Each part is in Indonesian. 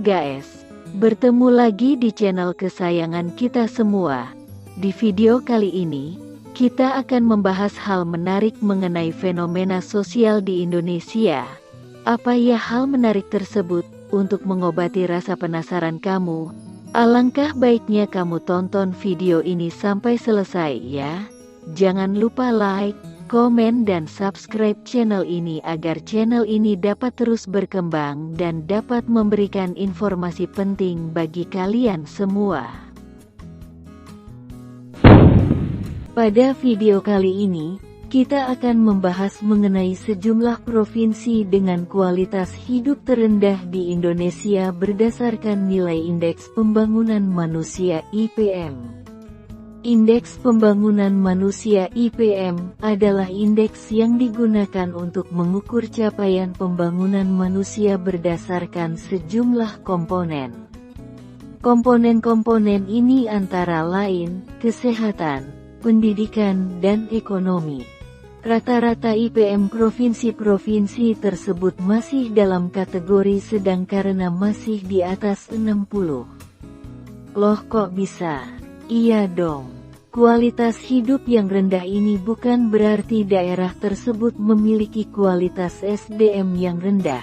guys, bertemu lagi di channel kesayangan kita semua. Di video kali ini, kita akan membahas hal menarik mengenai fenomena sosial di Indonesia. Apa ya hal menarik tersebut? Untuk mengobati rasa penasaran kamu, alangkah baiknya kamu tonton video ini sampai selesai ya. Jangan lupa like, komen dan subscribe channel ini agar channel ini dapat terus berkembang dan dapat memberikan informasi penting bagi kalian semua. Pada video kali ini, kita akan membahas mengenai sejumlah provinsi dengan kualitas hidup terendah di Indonesia berdasarkan nilai Indeks Pembangunan Manusia (IPM). Indeks Pembangunan Manusia (IPM) adalah indeks yang digunakan untuk mengukur capaian pembangunan manusia berdasarkan sejumlah komponen. Komponen-komponen ini antara lain, kesehatan, pendidikan, dan ekonomi. Rata-rata IPM provinsi-provinsi tersebut masih dalam kategori sedang karena masih di atas 60. Loh kok bisa? Iya dong. Kualitas hidup yang rendah ini bukan berarti daerah tersebut memiliki kualitas SDM yang rendah.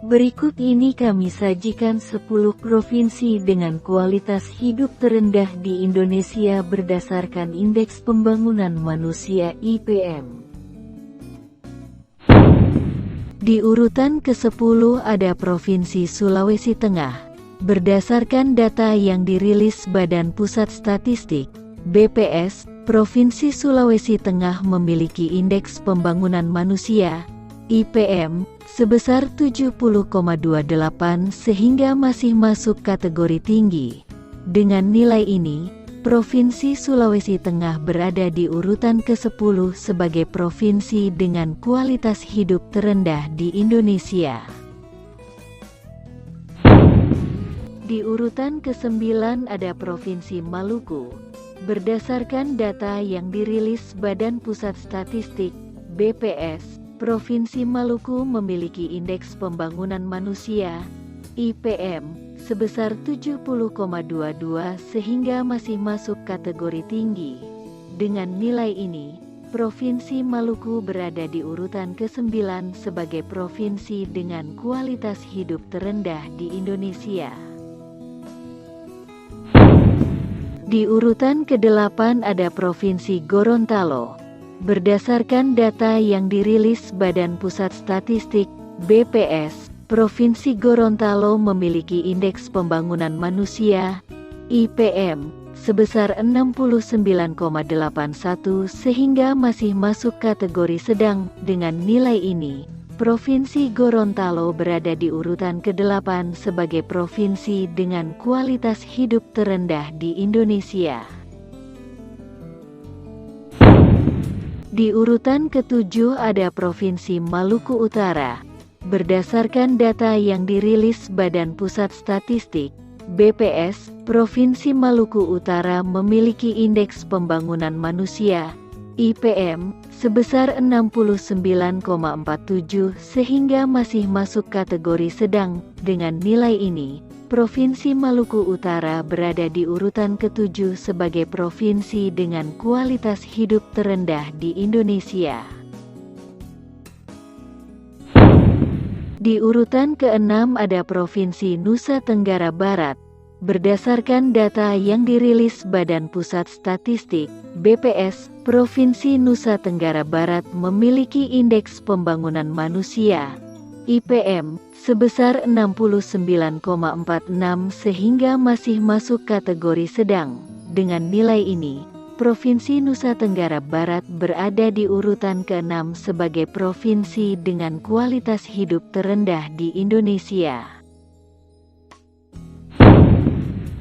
Berikut ini kami sajikan 10 provinsi dengan kualitas hidup terendah di Indonesia berdasarkan Indeks Pembangunan Manusia (IPM). Di urutan ke-10 ada Provinsi Sulawesi Tengah. Berdasarkan data yang dirilis Badan Pusat Statistik, BPS, Provinsi Sulawesi Tengah memiliki Indeks Pembangunan Manusia (IPM) sebesar 70,28 sehingga masih masuk kategori tinggi. Dengan nilai ini, Provinsi Sulawesi Tengah berada di urutan ke-10 sebagai provinsi dengan kualitas hidup terendah di Indonesia. Di urutan ke-9 ada Provinsi Maluku. Berdasarkan data yang dirilis Badan Pusat Statistik, BPS, Provinsi Maluku memiliki Indeks Pembangunan Manusia (IPM) sebesar 70,22 sehingga masih masuk kategori tinggi. Dengan nilai ini, Provinsi Maluku berada di urutan ke-9 sebagai provinsi dengan kualitas hidup terendah di Indonesia. Di urutan ke-8 ada Provinsi Gorontalo. Berdasarkan data yang dirilis Badan Pusat Statistik, BPS, Provinsi Gorontalo memiliki Indeks Pembangunan Manusia (IPM) sebesar 69,81 sehingga masih masuk kategori sedang. Dengan nilai ini, Provinsi Gorontalo berada di urutan ke-8 sebagai provinsi dengan kualitas hidup terendah di Indonesia. Di urutan ke-7 ada Provinsi Maluku Utara. Berdasarkan data yang dirilis Badan Pusat Statistik, BPS, Provinsi Maluku Utara memiliki Indeks Pembangunan Manusia (IPM) sebesar 69,47 sehingga masih masuk kategori sedang. Dengan nilai ini, Provinsi Maluku Utara berada di urutan ke-7 sebagai provinsi dengan kualitas hidup terendah di Indonesia. Di urutan ke-6 ada Provinsi Nusa Tenggara Barat. Berdasarkan data yang dirilis Badan Pusat Statistik, BPS, Provinsi Nusa Tenggara Barat memiliki Indeks Pembangunan Manusia (IPM) sebesar 69,46 sehingga masih masuk kategori sedang. Dengan nilai ini, Provinsi Nusa Tenggara Barat berada di urutan ke-6 sebagai provinsi dengan kualitas hidup terendah di Indonesia.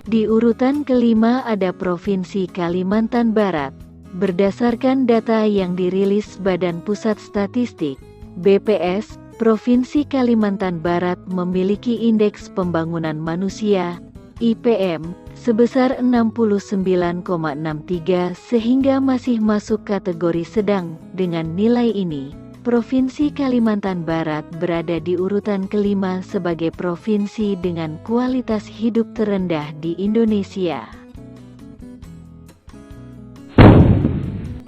Di urutan ke-5 ada Provinsi Kalimantan Barat. Berdasarkan data yang dirilis Badan Pusat Statistik, BPS, Provinsi Kalimantan Barat memiliki Indeks Pembangunan Manusia (IPM) sebesar 69,63 sehingga masih masuk kategori sedang. Dengan nilai ini, Provinsi Kalimantan Barat berada di urutan kelima sebagai provinsi dengan kualitas hidup terendah di Indonesia.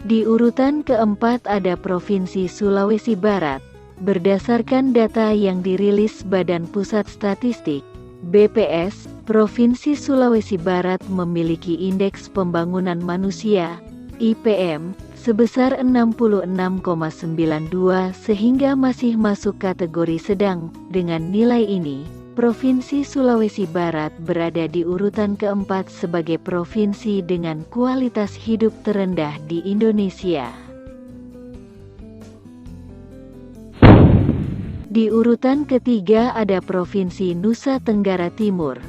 Di urutan keempat ada Provinsi Sulawesi Barat. Berdasarkan data yang dirilis Badan Pusat Statistik, BPS, Provinsi Sulawesi Barat memiliki Indeks Pembangunan Manusia, IPM, sebesar 66,92 sehingga masih masuk kategori sedang. Dengan nilai ini, Provinsi Sulawesi Barat berada di urutan keempat sebagai provinsi dengan kualitas hidup terendah di Indonesia. Di urutan ketiga ada Provinsi Nusa Tenggara Timur.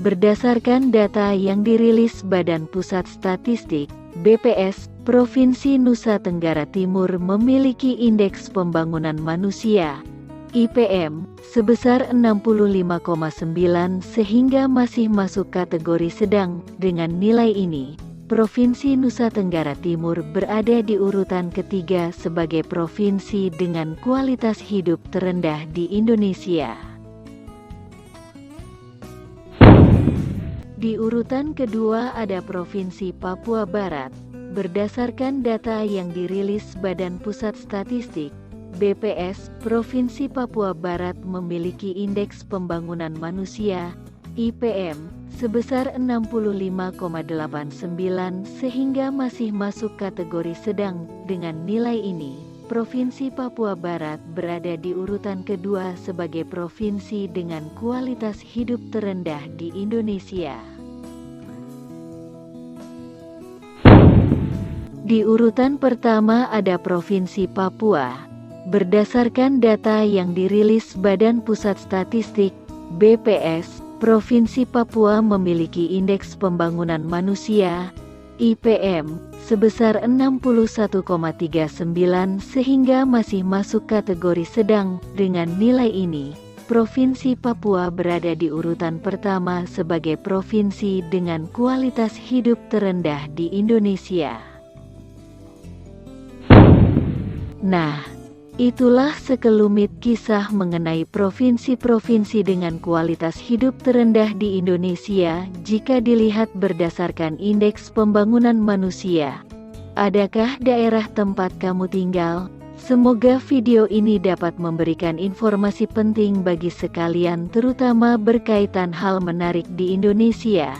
Berdasarkan data yang dirilis Badan Pusat Statistik, BPS, Provinsi Nusa Tenggara Timur memiliki Indeks Pembangunan Manusia, IPM, sebesar 65,9 sehingga masih masuk kategori sedang. Dengan nilai ini, Provinsi Nusa Tenggara Timur berada di urutan ketiga sebagai provinsi dengan kualitas hidup terendah di Indonesia. Di urutan kedua ada Provinsi Papua Barat. Berdasarkan data yang dirilis Badan Pusat Statistik, BPS, Provinsi Papua Barat memiliki Indeks Pembangunan Manusia, IPM, sebesar 65,89 sehingga masih masuk kategori sedang. Dengan nilai ini, Provinsi Papua Barat berada di urutan kedua sebagai provinsi dengan kualitas hidup terendah di Indonesia. Di urutan pertama ada Provinsi Papua. Berdasarkan data yang dirilis Badan Pusat Statistik, BPS, Provinsi Papua memiliki Indeks Pembangunan Manusia, IPM, sebesar 61,39 sehingga masih masuk kategori sedang. Dengan nilai ini, Provinsi Papua berada di urutan pertama sebagai provinsi dengan kualitas hidup terendah di Indonesia. Nah, itulah sekelumit kisah mengenai provinsi-provinsi dengan kualitas hidup terendah di Indonesia jika dilihat berdasarkan Indeks Pembangunan Manusia. Adakah daerah tempat kamu tinggal? Semoga video ini dapat memberikan informasi penting bagi sekalian terutama berkaitan hal menarik di Indonesia.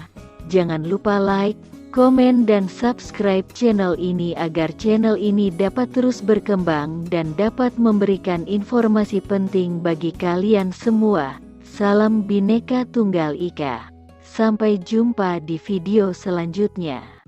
Jangan lupa like, komen dan subscribe channel ini agar channel ini dapat terus berkembang dan dapat memberikan informasi penting bagi kalian semua. Salam Bhinneka Tunggal Ika. Sampai jumpa di video selanjutnya.